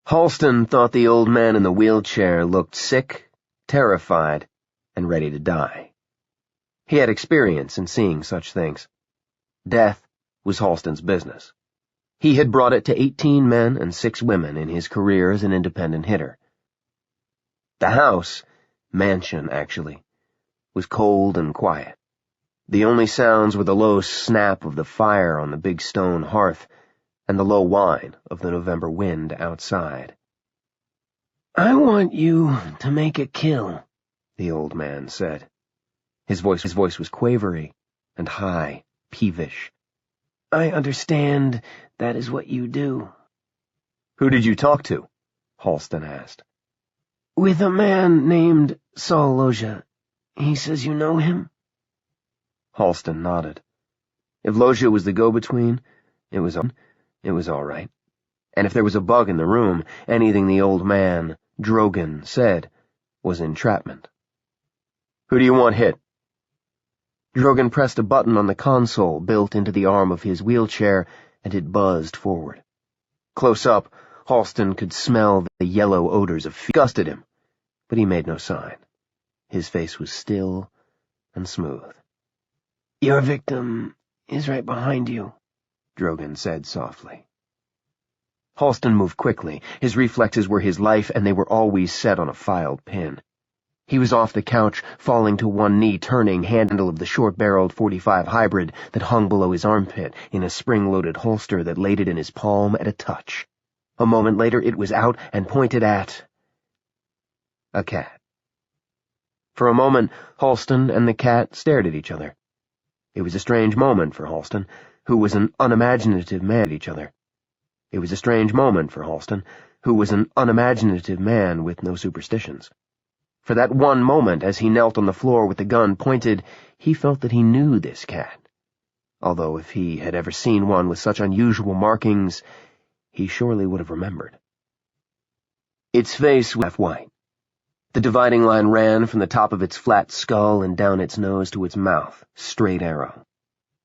Halston thought the old man in the wheelchair looked sick, terrified, and ready to die. He had experience in seeing such things. Death was Halston's business. He had brought it to 18 men and 6 women in his career as an independent hitter. The house, mansion actually, was cold and quiet. The only sounds were the low snap of the fire on the big stone hearth and the low whine of the November wind outside. "I want you to make a kill," the old man said. His voice was quavery and high, peevish. "I understand that is what you do." "Who did you talk to?" Halston asked. "With a man named Saul Loja. He says you know him?" Halston nodded. If Loja was the go-between, it was all right. And if there was a bug in the room, anything the old man, Drogan, said was entrapment. "Who do you want hit?" Drogan pressed a button on the console built into the arm of his wheelchair, and it buzzed forward. Close up, Halston could smell the yellow odors of fear. Disgusted him, but he made no sign. His face was still and smooth. "Your victim is right behind you," Drogan said softly. Halston moved quickly. His reflexes were his life, and they were always set on a filed pin. He was off the couch, falling to one knee, turning handle of the short-barreled .45 hybrid that hung below his armpit in a spring-loaded holster that laid it in his palm at a touch. A moment later it was out and pointed at a cat. For a moment, Halston and the cat stared at each other. It was a strange moment for Halston, who was an unimaginative man at each other. It was a strange moment for Halston, who was an unimaginative man with no superstitions. For that one moment, as he knelt on the floor with the gun pointed, he felt that he knew this cat. Although if he had ever seen one with such unusual markings, he surely would have remembered. Its face was half-white. The dividing line ran from the top of its flat skull and down its nose to its mouth, straight arrow.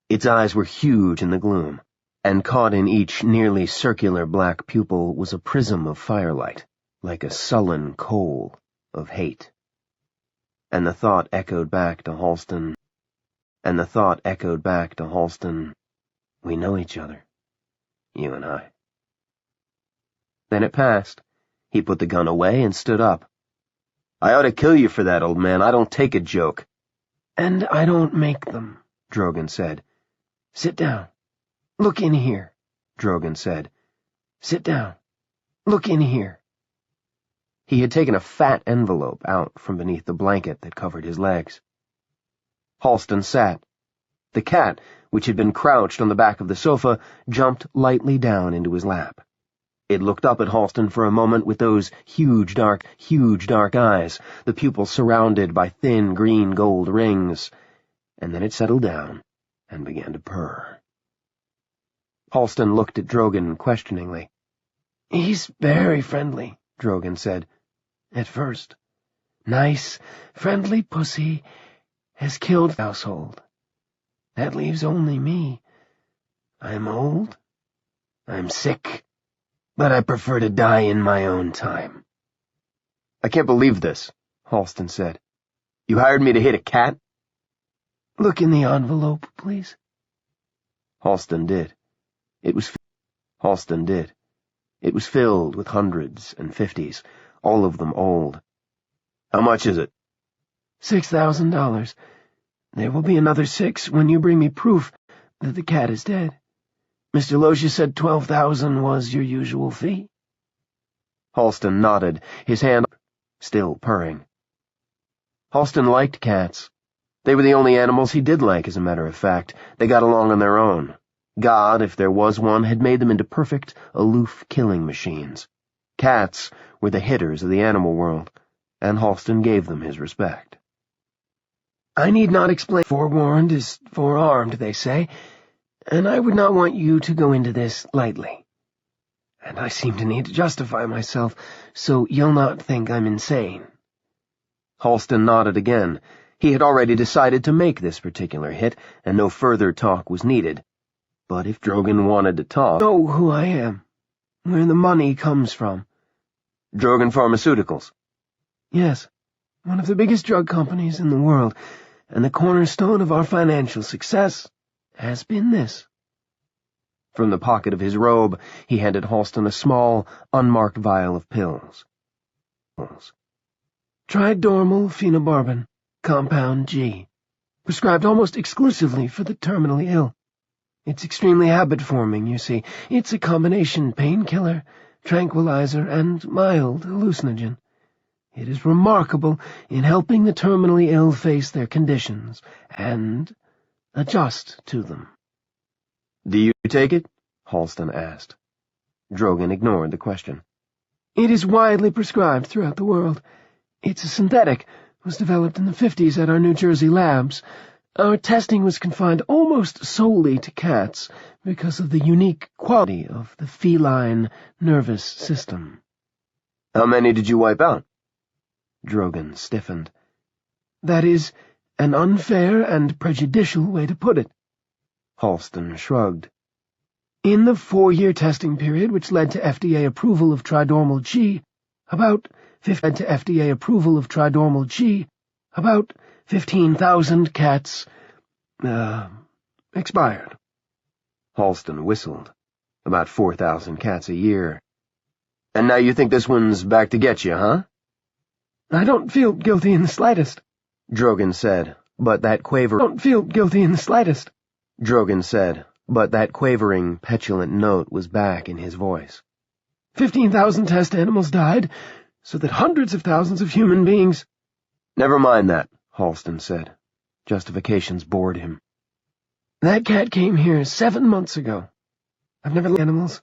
Its eyes were huge in the gloom, and caught in each nearly circular black pupil was a prism of firelight, like a sullen coal of hate. And the thought echoed back to Halston, "We know each other, you and I." Then it passed. He put the gun away and stood up. "I ought to kill you for that, old man. I don't take a joke." "And I don't make them," Drogan said. "Sit down. Look in here," Drogan said. "Sit down. Look in here." He had taken a fat envelope out from beneath the blanket that covered his legs. Halston sat. The cat, which had been crouched on the back of the sofa, jumped lightly down into his lap. It looked up at Halston for a moment with those huge dark eyes, the pupils surrounded by thin green-gold rings, and then it settled down and began to purr. Halston looked at Drogan questioningly. "He's very friendly," Drogan said. "At first. Nice, friendly pussy has killed the household. That leaves only me. I'm old. I'm sick. But I prefer to die in my own time." "I can't believe this," Halston said. "You hired me to hit a cat?" "Look in the envelope, please." Halston did. It was filled with hundreds and fifties, all of them old. "How much is it?" $6,000. There will be another 6 when you bring me proof that the cat is dead. Mr. Loja said 12,000 was your usual fee." Halston nodded, his hand still purring. Halston liked cats. They were the only animals he did like, as a matter of fact. They got along on their own. God, if there was one, had made them into perfect, aloof killing machines. Cats were the hitters of the animal world, and Halston gave them his respect. "I need not explain. Forewarned is forearmed, they say. And I would not want you to go into this lightly. And I seem to need to justify myself, so you'll not think I'm insane." Halston nodded again. He had already decided to make this particular hit, and no further talk was needed. But if Drogan wanted to talk— "You know who I am, where the money comes from. Drogan Pharmaceuticals. Yes, one of the biggest drug companies in the world, and the cornerstone of our financial success has been this. From the pocket of his robe, he handed Halston a small, unmarked vial of pills. Tridormal phenobarbital, compound G, prescribed almost exclusively for the terminally ill. It's extremely habit-forming, you see. It's a combination painkiller, tranquilizer, and mild hallucinogen. It is remarkable in helping the terminally ill face their conditions and adjust to them. Do you take it? Halston asked. Drogan ignored the question. It is widely prescribed throughout the world. It's a synthetic, was developed in the 50s at our New Jersey labs. Our testing was confined almost solely to cats because of the unique quality of the feline nervous system. How many did you wipe out? Drogan stiffened. That is an unfair and prejudicial way to put it. Halston shrugged. In the 4-year testing period which led to FDA approval of Tridormal G, about 15,000 cats, expired. Halston whistled. About 4,000 cats a year. And now you think this one's back to get you, huh? I don't feel guilty in the slightest, Drogan said, but that Drogan said, but that quavering, petulant note was back in his voice. 15,000 test animals died, so that hundreds of thousands of human beings— Never mind that, Halston said. Justifications bored him. That cat came here 7 months ago. I've never liked animals.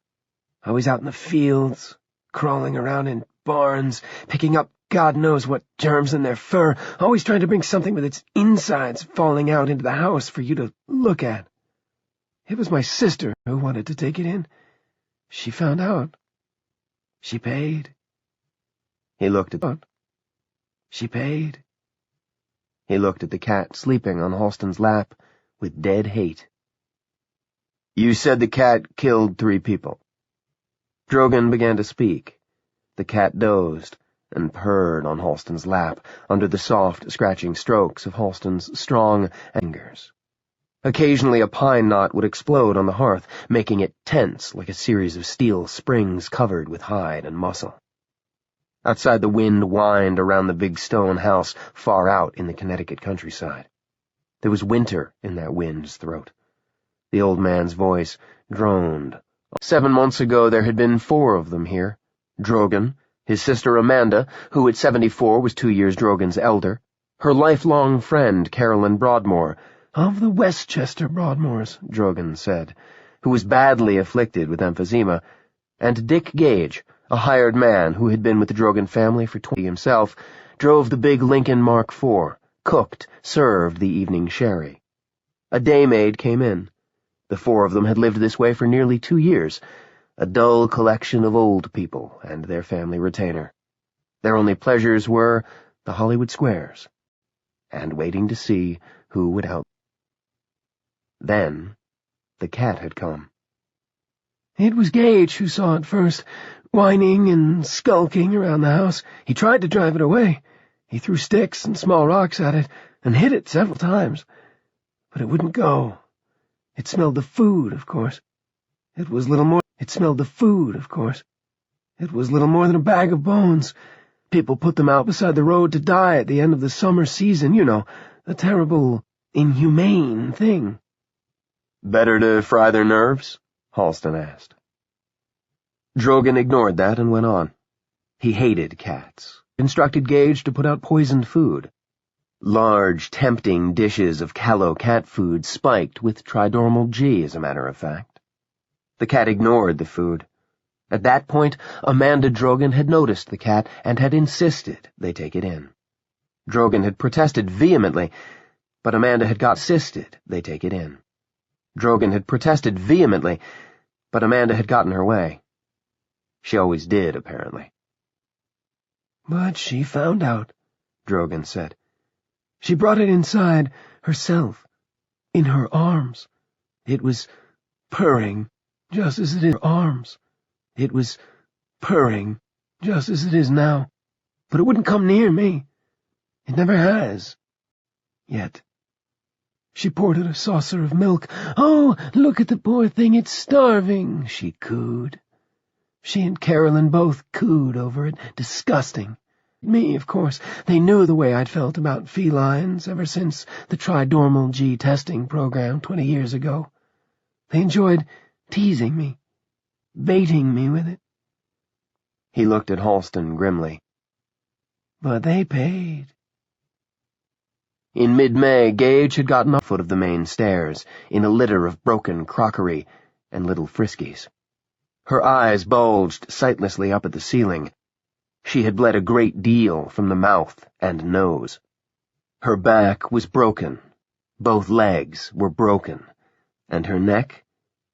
Always out in the fields, crawling around in barns, picking up God knows what germs in their fur, always trying to bring something with its insides falling out into the house for you to look at. It was my sister who wanted to take it in. She found out. She paid. He looked at She paid. He looked at the cat sleeping on Halston's lap with dead hate. You said the cat killed 3 people. Drogan began to speak. The cat dozed and purred on Halston's lap under the soft, scratching strokes of Halston's strong fingers. Occasionally a pine knot would explode on the hearth, making it tense like a series of steel springs covered with hide and muscle. Outside, the wind whined around the big stone house far out in the Connecticut countryside. There was winter in that wind's throat. The old man's voice droned. 7 months ago there had been 4 of them here. Drogan, his sister Amanda, who at 74 was 2 years Drogan's elder, her lifelong friend Carolyn Broadmoor, of the Westchester Broadmoors, Drogan said, who was badly afflicted with emphysema, and Dick Gage, a hired man who had been with the Drogan family for 20 himself, drove the big Lincoln Mark IV, cooked, served the evening sherry. A daymaid came in. The 4 of them had lived this way for nearly 2 years, a dull collection of old people and their family retainer. Their only pleasures were the Hollywood squares, and waiting to see who would help. Then the cat had come. It was Gage who saw it first, whining and skulking around the house. He tried to drive it away. He threw sticks and small rocks at it and hit it several times. But it wouldn't go. It smelled the food, of course. It was little more than a bag of bones. People put them out beside the road to die at the end of the summer season, you know, a terrible, inhumane thing. Better to fry their nerves? Halston asked. Drogan ignored that and went on. He hated cats, instructed Gage to put out poisoned food. Large, tempting dishes of callow cat food spiked with Tridormal G, as a matter of fact. The cat ignored the food. At that point, Amanda Drogan had noticed the cat and had insisted they take it in. Drogan had protested vehemently, but Amanda had gotten her way. She always did, apparently. But she found out, Drogan said. She brought it inside herself, in her arms. It was purring, just as it is in her arms. It was purring, just as it is now, but it wouldn't come near me. It never has. Yet. She poured out a saucer of milk. "Oh, look at the poor thing, it's starving," she cooed. She and Carolyn both cooed over it. Disgusting. Me, of course. They knew the way I'd felt about felines ever since the Trinormal G testing program 20 years ago. They enjoyed teasing me, baiting me with it. He looked at Halston grimly. But they paid. In mid-May, Gage had gotten up foot of the main stairs, in a litter of broken crockery and little friskies. Her eyes bulged sightlessly up at the ceiling. She had bled a great deal from the mouth and nose. Her back was broken, both legs were broken, and her neck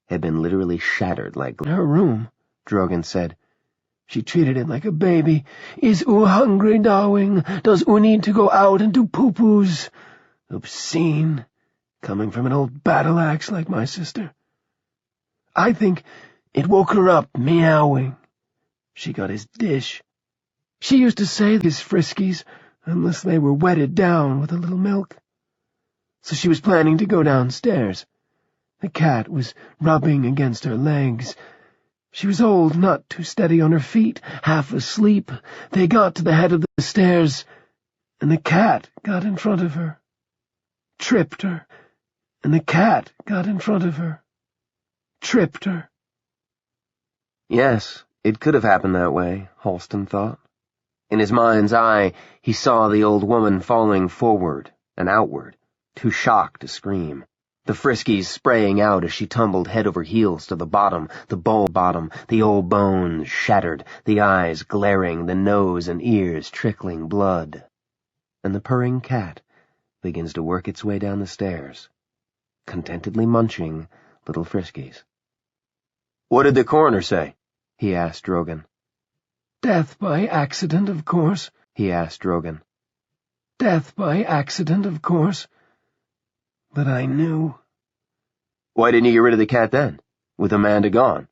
had been literally shattered like glass. Her room, Drogon said. She treated it like a baby. "Is oo hungry, darling? Does oo need to go out and do poo-poos?" Obscene, coming from an old battle-axe like my sister. I think it woke her up, meowing. She got his dish. She used to say his friskies, unless they were wetted down with a little milk. So she was planning to go downstairs. The cat was rubbing against her legs. She was old, not too steady on her feet, half asleep. They got to the head of the stairs, and the cat got in front of her. Tripped her, and the cat got in front of her. Tripped her. Yes, it could have happened that way, Halston thought. In his mind's eye, he saw the old woman falling forward and outward, too shocked to scream. The friskies spraying out as she tumbled head over heels to the bottom, the bowl bottom, the old bones shattered, the eyes glaring, the nose and ears trickling blood. And the purring cat begins to work its way down the stairs, contentedly munching little friskies. "What did the coroner say?" he asked Drogon. "Death by accident, of course," he asked Drogon. "Death by accident, of course. But I knew." "Why didn't you get rid of the cat then, with Amanda gone?"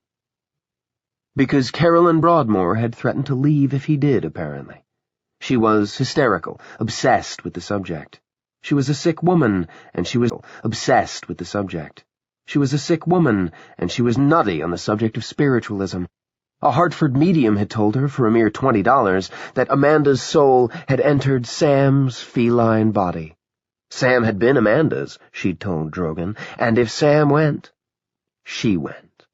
Because Carolyn Broadmoor had threatened to leave if he did, apparently. She was hysterical, obsessed with the subject. She was a sick woman, and she was obsessed with the subject. She was a sick woman, and she was nutty on the subject of spiritualism. A Hartford medium had told her for a mere $20 that Amanda's soul had entered Sam's feline body. Sam had been Amanda's, she'd told Drogon, and if Sam went, she went.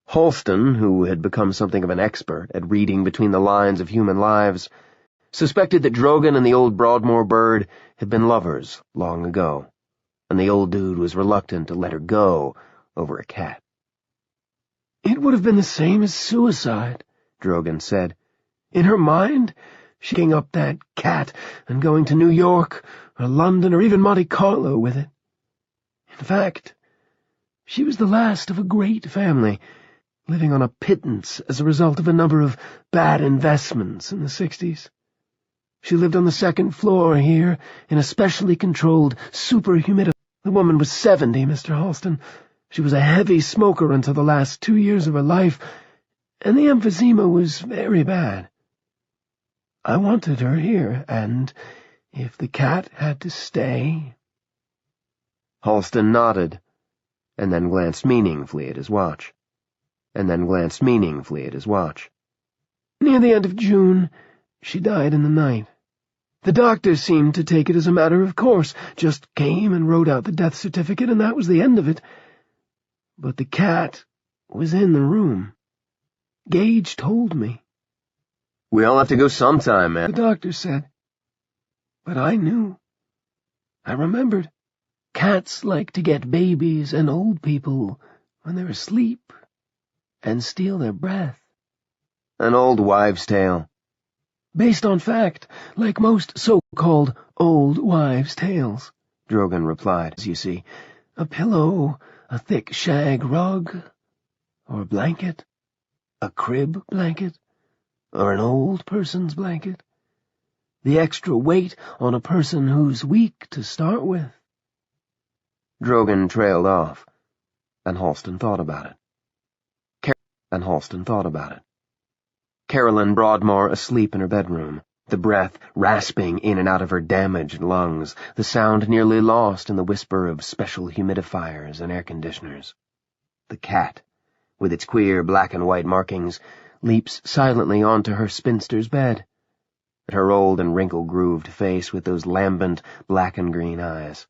Halston, who had become something of an expert at reading between the lines of human lives, suspected that Drogon and the old Broadmoor bird had been lovers long ago, and the old dude was reluctant to let her go over a cat. "It would have been the same as suicide," Drogon said. "In her mind, she picking up that cat and going to New York or London or even Monte Carlo with it. In fact, she was the last of a great family, living on a pittance as a result of a number of bad investments in the 60s. She lived on the second floor here in a specially controlled superhumidifier. The woman was 70, Mr. Halston. She was a heavy smoker until the last 2 years of her life, and the emphysema was very bad. I wanted her here, and if the cat had to stay—" Halston nodded, and then glanced meaningfully at his watch. Near the end of June, she died in the night. The doctor seemed to take it as a matter of course, just came and wrote out the death certificate, and that was the end of it. But the cat was in the room. Gage told me. "We all have to go sometime, man," the doctor said. But I knew. I remembered. Cats like to get babies and old people when they're asleep and steal their breath. "An old wives' tale." "Based on fact, like most so-called old wives' tales," Drogon replied. "As you see, a pillow, a thick shag rug, or a blanket, a crib blanket, or an old person's blanket. The extra weight on a person who's weak to start with." Drogon trailed off, and Halston thought about it. Carolyn Broadmoor asleep in her bedroom, the breath rasping in and out of her damaged lungs, the sound nearly lost in the whisper of special humidifiers and air conditioners. The cat, with its queer black and white markings, leaps silently onto her spinster's bed, at her old and wrinkle-grooved face with those lambent black and green eyes.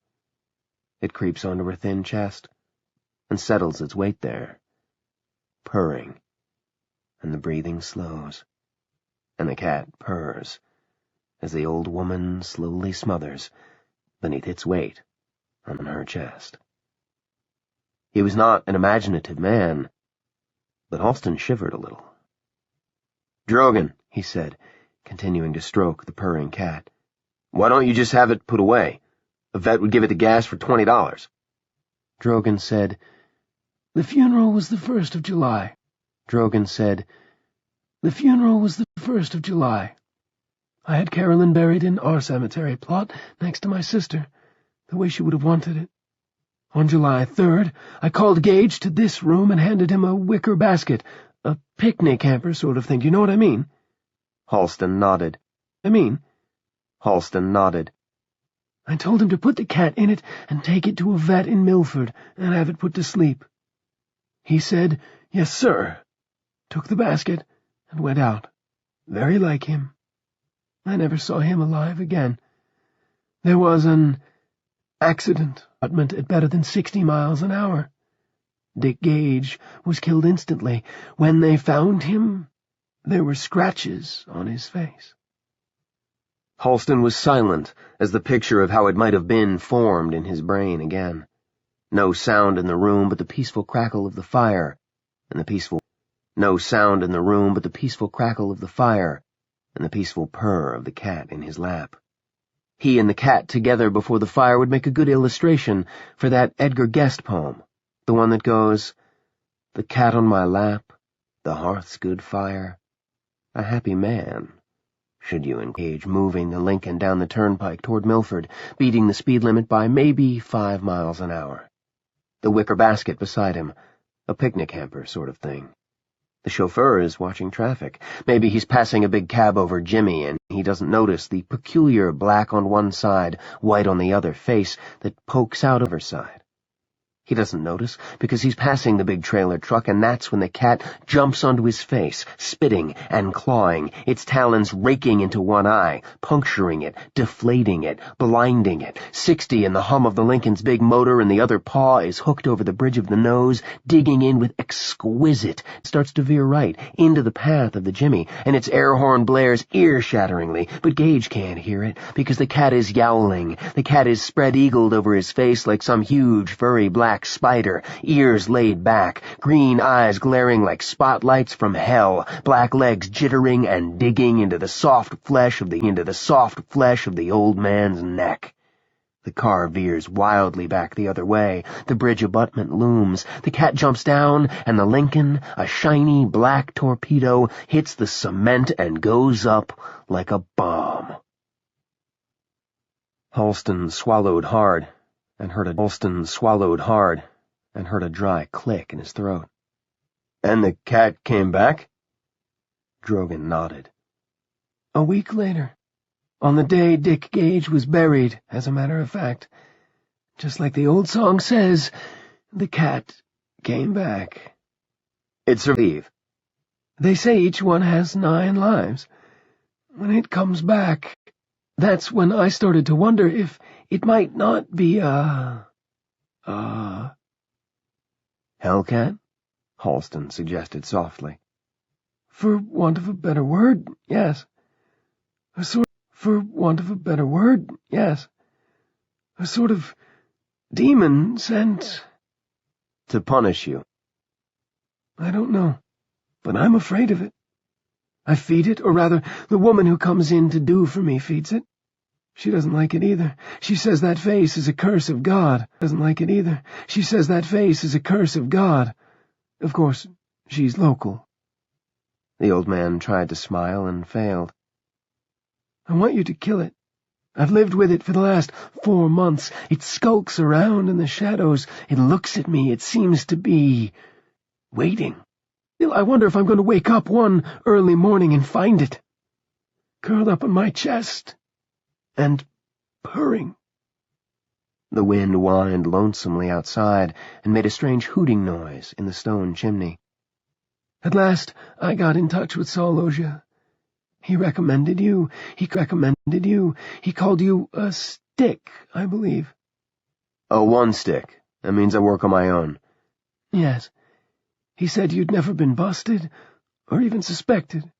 It creeps onto her thin chest and settles its weight there, purring, and the breathing slows, and the cat purrs as the old woman slowly smothers beneath its weight on her chest. He was not an imaginative man, but Halston shivered a little. "Drogan," he said, continuing to stroke the purring cat, "why don't you just have it put away? A vet would give it the gas for $20. Drogan said, "The funeral was the 1st of July. Drogan said, "The funeral was the 1st of July. I had Carolyn buried in our cemetery plot next to my sister, the way she would have wanted it. On July 3rd, I called Gage to this room and handed him a wicker basket, a picnic hamper sort of thing. Do you know what I mean?" Halston nodded. Halston nodded. "I told him to put the cat in it and take it to a vet in Milford and have it put to sleep. He said, 'Yes, sir,' took the basket, and went out. Very like him. I never saw him alive again. There was an accident at better than 60 miles an hour. Dick Gage was killed instantly. When they found him, there were scratches on his face." Halston was silent as the picture of how it might have been formed in his brain again. No sound in the room but the peaceful crackle of the fire, and the peaceful purr of the cat in his lap. He and the cat together before the fire would make a good illustration for that Edgar Guest poem, the one that goes, "The cat on my lap, the hearth's good fire, a happy man." Should you engage moving the Lincoln down the turnpike toward Milford, beating the speed limit by maybe 5 miles an hour. The wicker basket beside him, a picnic hamper sort of thing. The chauffeur is watching traffic. Maybe he's passing a big cab over Jimmy and he doesn't notice the peculiar black on one side, white on the other face that pokes out of her side. He doesn't notice because he's passing the big trailer truck, and that's when the cat jumps onto his face, spitting and clawing, its talons raking into one eye, puncturing it, deflating it, blinding it. 60 in the hum of the Lincoln's big motor, and the other paw is hooked over the bridge of the nose, digging in with exquisite. It starts to veer right, into the path of the Jimmy, and its air horn blares ear-shatteringly, but Gage can't hear it, because the cat is yowling. The cat is spread-eagled over his face like some huge, furry black spider, ears laid back, green eyes glaring like spotlights from hell, black legs jittering and digging into the soft flesh of the old man's neck. The car veers wildly back the other way. The bridge abutment looms. The cat jumps down, and the Lincoln, a shiny black torpedo, hits the cement and goes up like a bomb. Halston swallowed hard and heard a dry click in his throat. "And the cat came back?" Drogan nodded. "A week later. On the day Dick Gage was buried, as a matter of fact. Just like the old song says, the cat came back." "It's a relief." "They say each one has 9 lives. When it comes back, that's when I started to wonder if it might not be Hellcat?" Halston suggested softly. "For want of a better word, yes. A sort of demon sent—" "To punish you?" "I don't know, but I'm afraid of it. I feed it, or rather, the woman who comes in to do for me feeds it. She doesn't like it either. She says that face is a curse of God. Of course, she's local." The old man tried to smile and failed. "I want you to kill it. I've lived with it for the last 4 months. It skulks around in the shadows. It looks at me. It seems to be waiting. I wonder if I'm going to wake up one early morning and find it, curled up in my chest, and purring. The wind whined lonesomely outside and made a strange hooting noise in the stone chimney. At last I got in touch with Saul Logia. He recommended you. He called you a stick, I believe. Oh, one stick. That means I work on my own. Yes. He said you'd never been busted, or even suspected.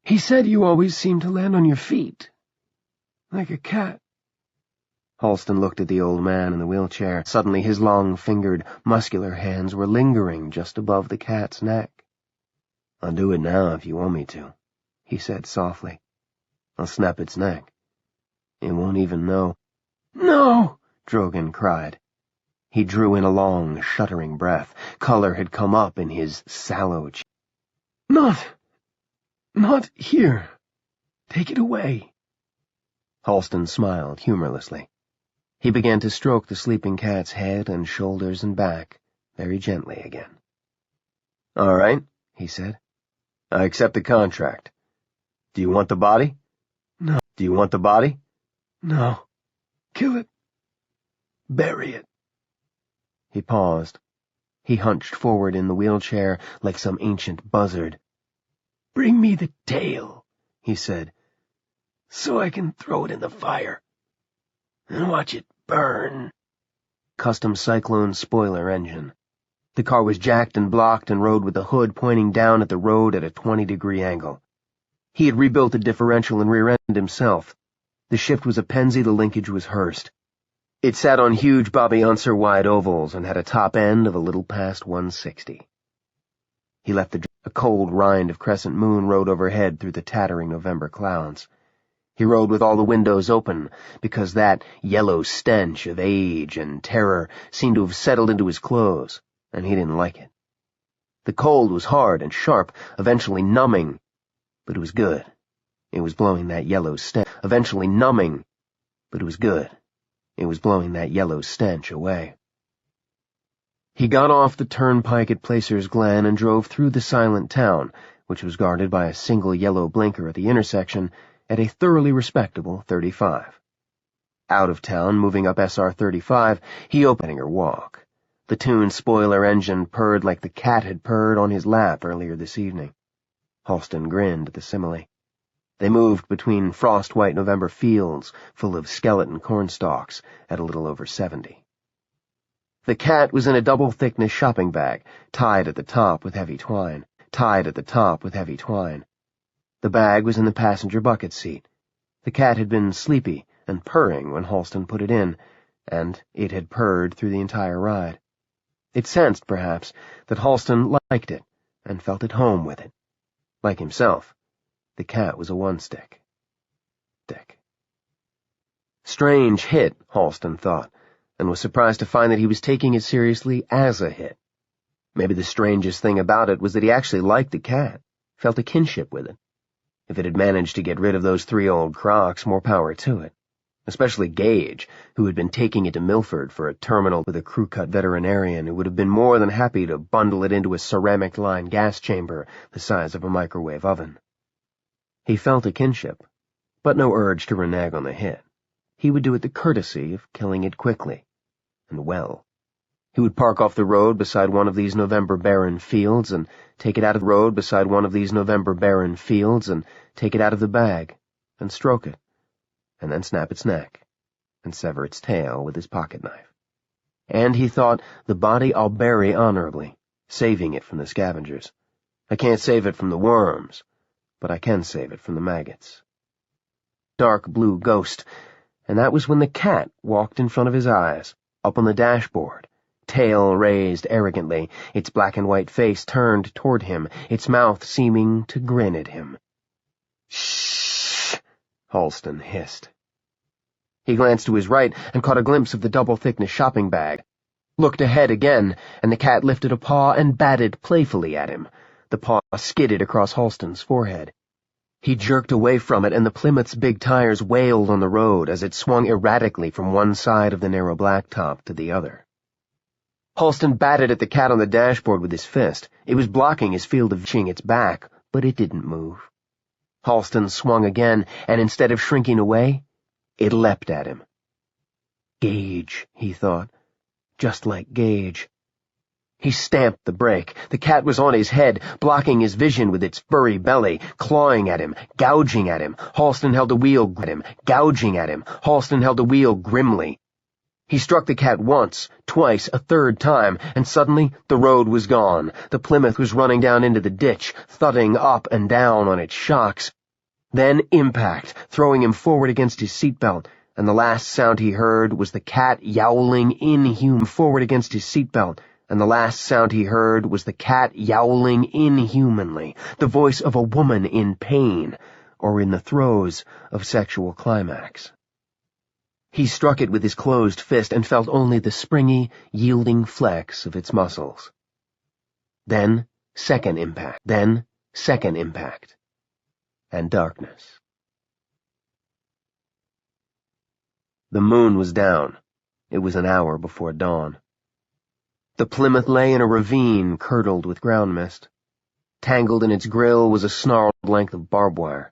He said you always seemed to land on your feet, like a cat. Halston looked at the old man in the wheelchair. Suddenly his long-fingered, muscular hands were lingering just above the cat's neck. "I'll do it now if you want me to," he said softly. "I'll snap its neck. It won't even know." "No!" Drogon cried. He drew in a long, shuddering breath. Color had come up in his sallow cheek. Not here. Take it away." Halston smiled humorlessly. He began to stroke the sleeping cat's head and shoulders and back, very gently again. "All right," he said. "I accept the contract. Do you want the body?" "No." "Do you want the body?" "No. Kill it. Bury it." He paused. He hunched forward in the wheelchair like some ancient buzzard. "Bring me the tail," he said, "so I can throw it in the fire and watch it burn." Custom Cyclone spoiler engine. The car was jacked and blocked and rode with the hood pointing down at the road at a 20-degree angle. He had rebuilt the differential and rear end himself. The shift was a Penzie, the linkage was Hurst. It sat on huge Bobby Unser wide ovals and had a top end of a little past 160. He left a cold rind of crescent moon rode overhead through the tattering November clouds. He rode with all the windows open, because that yellow stench of age and terror seemed to have settled into his clothes, and he didn't like it. The cold was hard and sharp, eventually numbing, but it was good. It was blowing that yellow stench, eventually numbing, but it was good. It was blowing that yellow stench away. He got off the turnpike at Placer's Glen and drove through the silent town, which was guarded by a single yellow blinker at the intersection, at a thoroughly respectable 35. Out of town, moving up SR 35, he opened her walk. The tuned spoiler engine purred like the cat had purred on his lap earlier this evening. Halston grinned at the simile. They moved between frost-white November fields full of skeleton cornstalks at a little over 70. The cat was in a double-thickness shopping bag, tied at the top with heavy twine. The bag was in the passenger bucket seat. The cat had been sleepy and purring when Halston put it in, and it had purred through the entire ride. It sensed, perhaps, that Halston liked it and felt at home with it. Like himself, the cat was a one-stick. Strange hit, Halston thought, and was surprised to find that he was taking it seriously as a hit. Maybe the strangest thing about it was that he actually liked the cat, felt a kinship with it. If it had managed to get rid of those 3 old crocs, more power to it. Especially Gage, who had been taking it to Milford for a terminal with a crew-cut veterinarian who would have been more than happy to bundle it into a ceramic-lined gas chamber the size of a microwave oven. He felt a kinship, but no urge to renege on the hit. He would do it the courtesy of killing it quickly, and well. He would park off the road beside one of these November barren fields and take it out of the bag, and stroke it, and then snap its neck, and sever its tail with his pocket knife. And he thought, the body I'll bury honorably, saving it from the scavengers. I can't save it from the worms, but I can save it from the maggots. Dark blue ghost, and that was when the cat walked in front of his eyes, up on the dashboard, tail raised arrogantly, its black and white face turned toward him, its mouth seeming to grin at him. "Shh!" Halston hissed. He glanced to his right and caught a glimpse of the double-thickness shopping bag, looked ahead again, and the cat lifted a paw and batted playfully at him. The paw skidded across Halston's forehead. He jerked away from it, and the Plymouth's big tires wailed on the road as it swung erratically from one side of the narrow blacktop to the other. Halston batted at the cat on the dashboard with his fist. It was blocking his field of vision its back, but it didn't move. Halston swung again, and instead of shrinking away, it leapt at him. Gage, he thought, just like Gage. He stamped the brake. The cat was on his head, blocking his vision with its furry belly, clawing at him, gouging at him. Halston held the wheel at him, gouging at him. Halston held the wheel grimly. He struck the cat once, twice, a third time, and suddenly the road was gone. The Plymouth was running down into the ditch, thudding up and down on its shocks. Then impact, throwing him forward against his seatbelt, and the last sound he heard was the cat yowling inhuman forward against his seatbelt. And the last sound he heard was the cat yowling inhumanly, the voice of a woman in pain, or in the throes of sexual climax. He struck it with his closed fist and felt only the springy, yielding flex of its muscles. Then, second impact. Then, second impact. And darkness. The moon was down. It was an hour before dawn. The Plymouth lay in a ravine curdled with ground mist. Tangled in its grill was a snarled length of barbed wire.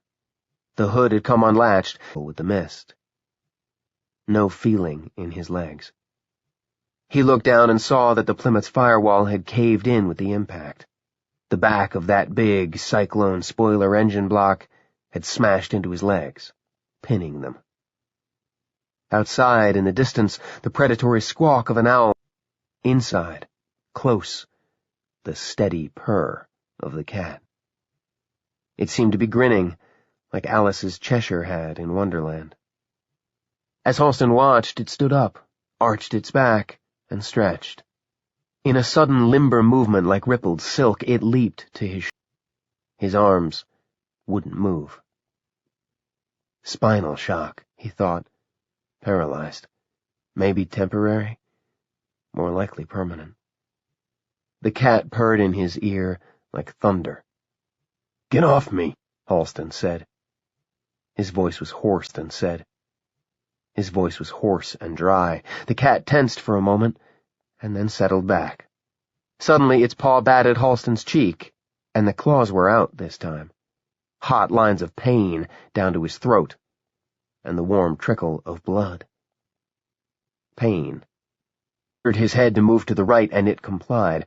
The hood had come unlatched with the mist. No feeling in his legs. He looked down and saw that the Plymouth's firewall had caved in with the impact. The back of that big cyclone spoiler engine block had smashed into his legs, pinning them. Outside, in the distance, the predatory squawk of an owl. Inside, close, the steady purr of the cat. It seemed to be grinning, like Alice's Cheshire had in Wonderland. As Halston watched, it stood up, arched its back, and stretched. In a sudden limber movement like rippled silk, it leaped to his shoulder. His arms wouldn't move. Spinal shock, he thought. Paralyzed. Maybe temporary. More likely permanent. The cat purred in his ear like thunder. "Get off me," Halston said. His voice was hoarse and said. His voice was hoarse and dry. The cat tensed for a moment, and then settled back. Suddenly its paw batted Halston's cheek, and the claws were out this time. Hot lines of pain down to his throat, and the warm trickle of blood. Pain. His head to move to the right, and it complied.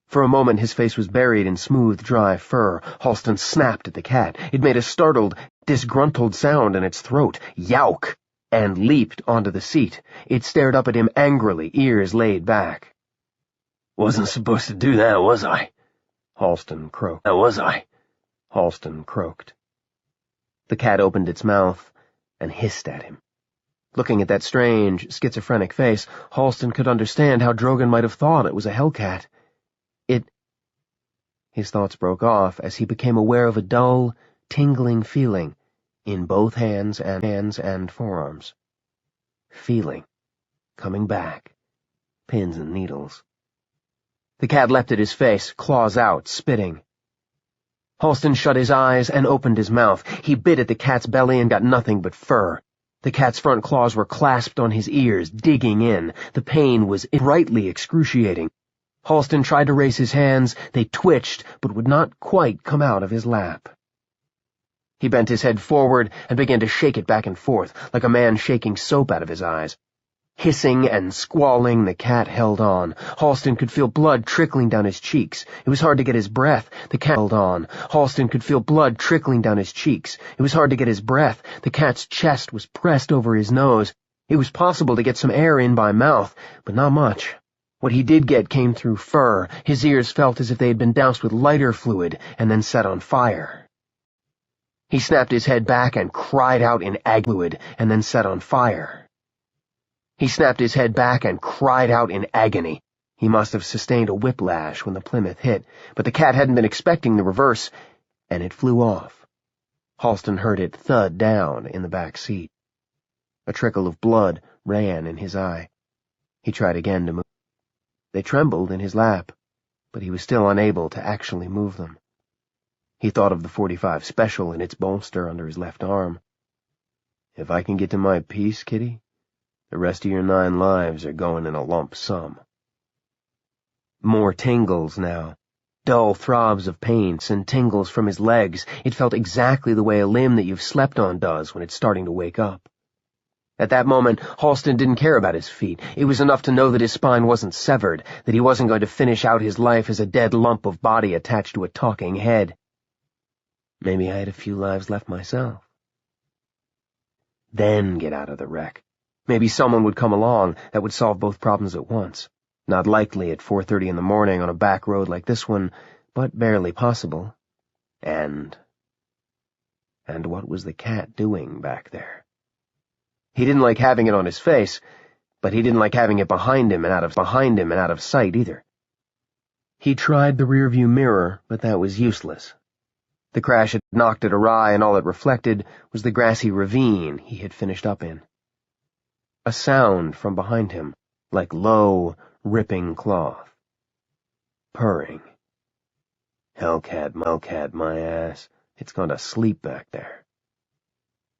For a moment his face was buried in smooth, dry fur. Halston snapped at the cat. It made a startled, disgruntled sound in its throat, "Youk!" and leaped onto the seat. It stared up at him angrily, ears laid back. "Wasn't supposed to do that, was I?" Halston croaked. "Was I?" Halston croaked. The cat opened its mouth and hissed at him. Looking at that strange, schizophrenic face, Halston could understand how Drogon might have thought it was a hellcat. His thoughts broke off as he became aware of a dull, tingling feeling in both hands and forearms. Feeling. Coming back. Pins and needles. The cat leapt at his face, claws out, spitting. Halston shut his eyes and opened his mouth. He bit at the cat's belly and got nothing but fur. The cat's front claws were clasped on his ears, digging in. The pain was brightly excruciating. Halston tried to raise his hands. They twitched, but would not quite come out of his lap. He bent his head forward and began to shake it back and forth, like a man shaking soap out of his eyes. Hissing and squalling, the cat held on. Halston could feel blood trickling down his cheeks. It was hard to get his breath. The cat held on. Halston could feel blood trickling down his cheeks. It was hard to get his breath. The cat's chest was pressed over his nose. It was possible to get some air in by mouth, but not much. What he did get came through fur. His ears felt as if they had been doused with lighter fluid and then set on fire. He snapped his head back and cried out in fluid and then set on fire. He snapped his head back and cried out in agony. He must have sustained a whiplash when the Plymouth hit, but the cat hadn't been expecting the reverse, and it flew off. Halston heard it thud down in the back seat. A trickle of blood ran in his eye. He tried again to move. They trembled in his lap, but he was still unable to actually move them. He thought of the .45 special in its bolster under his left arm. "If I can get to my piece, Kitty, the rest of your 9 lives are going in a lump sum." More tingles now. Dull throbs of pain and tingles from his legs. It felt exactly the way a limb that you've slept on does when it's starting to wake up. At that moment, Halston didn't care about his feet. It was enough to know that his spine wasn't severed, that he wasn't going to finish out his life as a dead lump of body attached to a talking head. Maybe I had a few lives left myself. Then get out of the wreck. Maybe someone would come along that would solve both problems at once. Not likely at 4:30 in the morning on a back road like this one, but barely possible. And what was the cat doing back there? He didn't like having it on his face, but he didn't like having it behind him and out of sight either. He tried the rearview mirror, but that was useless. The crash had knocked it awry, and all it reflected was the grassy ravine he had finished up in. A sound from behind him, like low, ripping cloth. Purring. Hellcat, my ass. It's gone to sleep back there.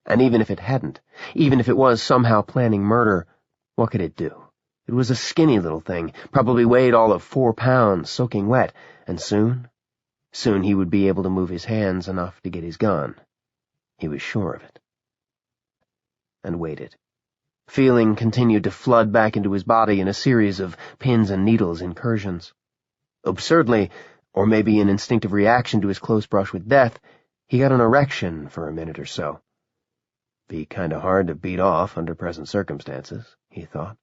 And even if it hadn't, even if it was somehow planning murder, what could it do? It was a skinny little thing, probably weighed all of 4 pounds, soaking wet, and soon he would be able to move his hands enough to get his gun. He was sure of it. And waited. Feeling continued to flood back into his body in a series of pins and needles incursions. Absurdly, or maybe in instinctive reaction to his close brush with death, he got an erection for a minute or so. Be kinda hard to beat off under present circumstances, he thought.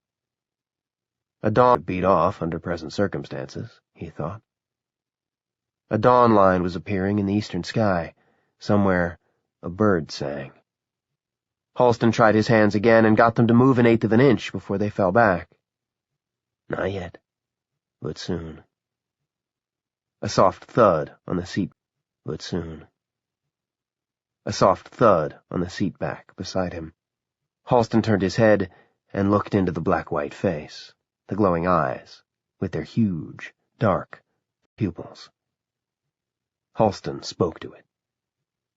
A dawn line was appearing in the eastern sky. Somewhere, a bird sang. Halston tried his hands again and got them to move 1/8 of an inch before they fell back. Not yet, but soon. A soft thud on the seat, but soon. A soft thud on the seat back beside him. Halston turned his head and looked into the black-white face, the glowing eyes, with their huge, dark pupils. Halston spoke to it.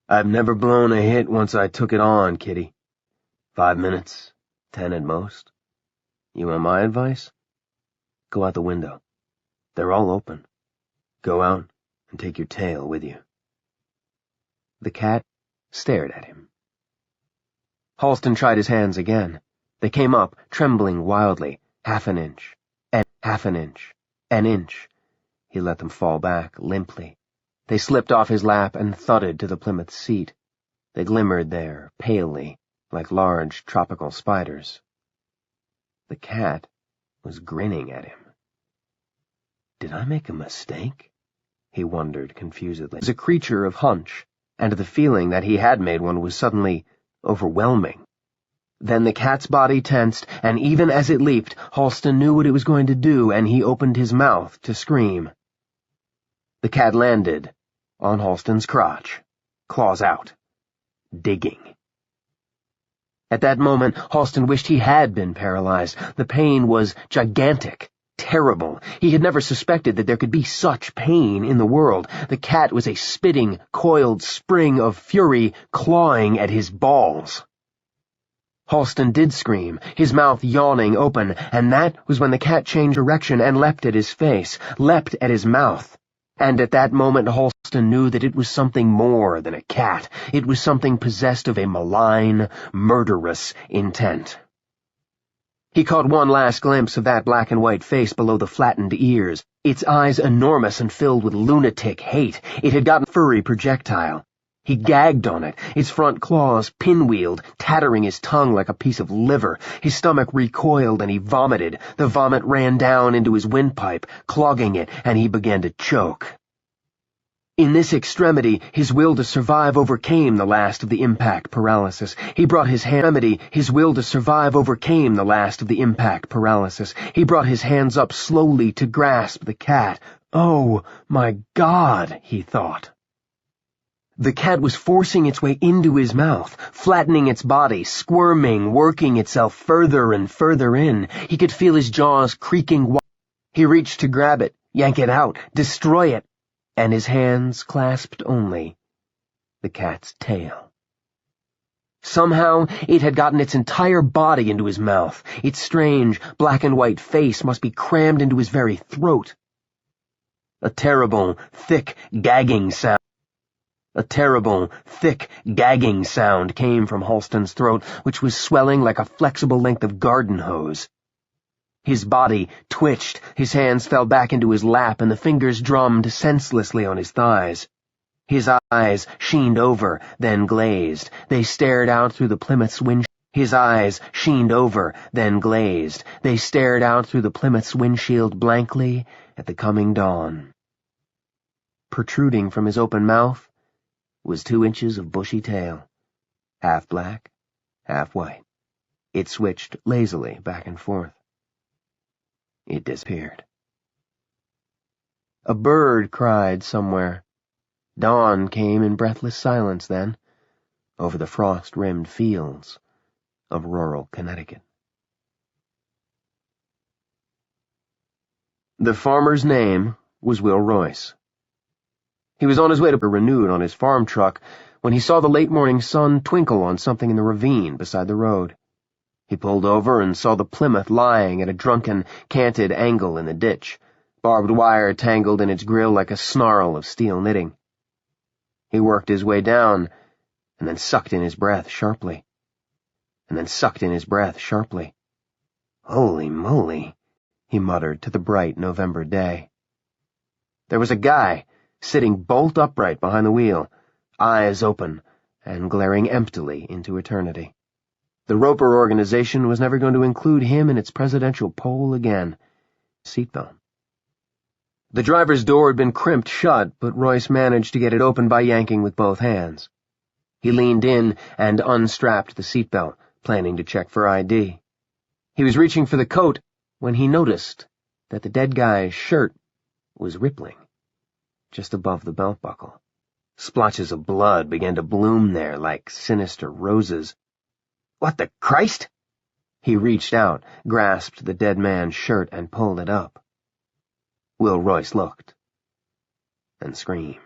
I've never blown a hit once I took it on, Kitty. 5 minutes, 10 at most. You want my advice? Go out the window. They're all open. Go out and take your tail with you. The cat stared at him. Halston tried his hands again. They came up, trembling wildly, 1/2 inch, and 1/2 inch, an inch. He let them fall back, limply. They slipped off his lap and thudded to the Plymouth seat. They glimmered there, palely, like large tropical spiders. The cat was grinning at him. Did I make a mistake? He wondered confusedly. He was a creature of hunch, and the feeling that he had made one was suddenly overwhelming. Then the cat's body tensed, and even as it leaped, Halston knew what it was going to do, and he opened his mouth to scream. The cat landed on Halston's crotch, claws out, digging. At that moment, Halston wished he had been paralyzed. The pain was gigantic, terrible. He had never suspected that there could be such pain in the world. The cat was a spitting, coiled spring of fury clawing at his balls. Halston did scream, his mouth yawning open, and that was when the cat changed direction and leapt at his face, leapt at his mouth. And at that moment Halston knew that it was something more than a cat. It was something possessed of a malign, murderous intent. He caught one last glimpse of that black and white face below the flattened ears, its eyes enormous and filled with lunatic hate. It had gotten a furry projectile. He gagged on it, its front claws pinwheeled, tattering his tongue like a piece of liver. His stomach recoiled and he vomited. The vomit ran down into his windpipe, clogging it, and he began to choke. In this extremity, his will to survive overcame the last of the impact paralysis. He brought his hands up slowly to grasp the cat. Oh, my God, he thought. The cat was forcing its way into his mouth, flattening its body, squirming, working itself further and further in. He could feel his jaws creaking. He reached to grab it, yank it out, destroy it, and his hands clasped only the cat's tail. Somehow it had gotten its entire body into his mouth. Its strange, black and white face must be crammed into his very throat. A terrible, thick, gagging sound. A terrible, thick, gagging sound came from Halston's throat, which was swelling like a flexible length of garden hose. His body twitched, his hands fell back into his lap, and the fingers drummed senselessly on his thighs. His eyes sheened over, then glazed. They stared out through the Plymouth's windshield. His eyes sheened over, then glazed. They stared out through the Plymouth's windshield blankly at the coming dawn. Protruding from his open mouth was 2 inches of bushy tail, half black, half white. It switched lazily back and forth. It disappeared. A bird cried somewhere. Dawn came in breathless silence then, over the frost-rimmed fields of rural Connecticut. The farmer's name was Will Royce. He was on his way to renewed on his farm truck when he saw the late-morning sun twinkle on something in the ravine beside the road. He pulled over and saw the Plymouth lying at a drunken, canted angle in the ditch, barbed wire tangled in its grill like a snarl of steel knitting. He worked his way down, and then sucked in his breath sharply. Holy moly, he muttered to the bright November day. There was a guy sitting bolt upright behind the wheel, eyes open and glaring emptily into eternity. The Roper organization was never going to include him in its presidential poll again. Seatbelt. The driver's door had been crimped shut, but Royce managed to get it open by yanking with both hands. He leaned in and unstrapped the seatbelt, planning to check for ID. He was reaching for the coat when he noticed that the dead guy's shirt was rippling just above the belt buckle. Splotches of blood began to bloom there like sinister roses. What the Christ? He reached out, grasped the dead man's shirt, and pulled it up. Will Royce looked and screamed.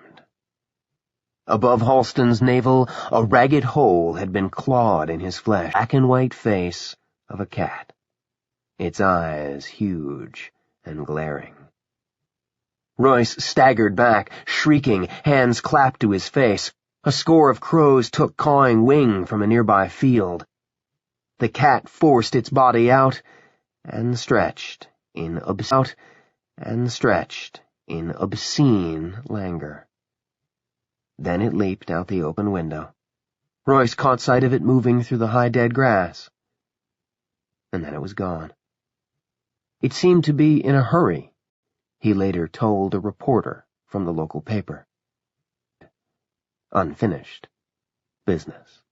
Above Halston's navel, a ragged hole had been clawed in his flesh, black and white face of a cat, its eyes huge and glaring. Royce staggered back, shrieking, hands clapped to his face. A score of crows took cawing wing from a nearby field. The cat forced its body out and stretched in obscene languor. Then it leaped out the open window. Royce caught sight of it moving through the high dead grass. And then it was gone. It seemed to be in a hurry, he later told a reporter from the local paper. Unfinished business.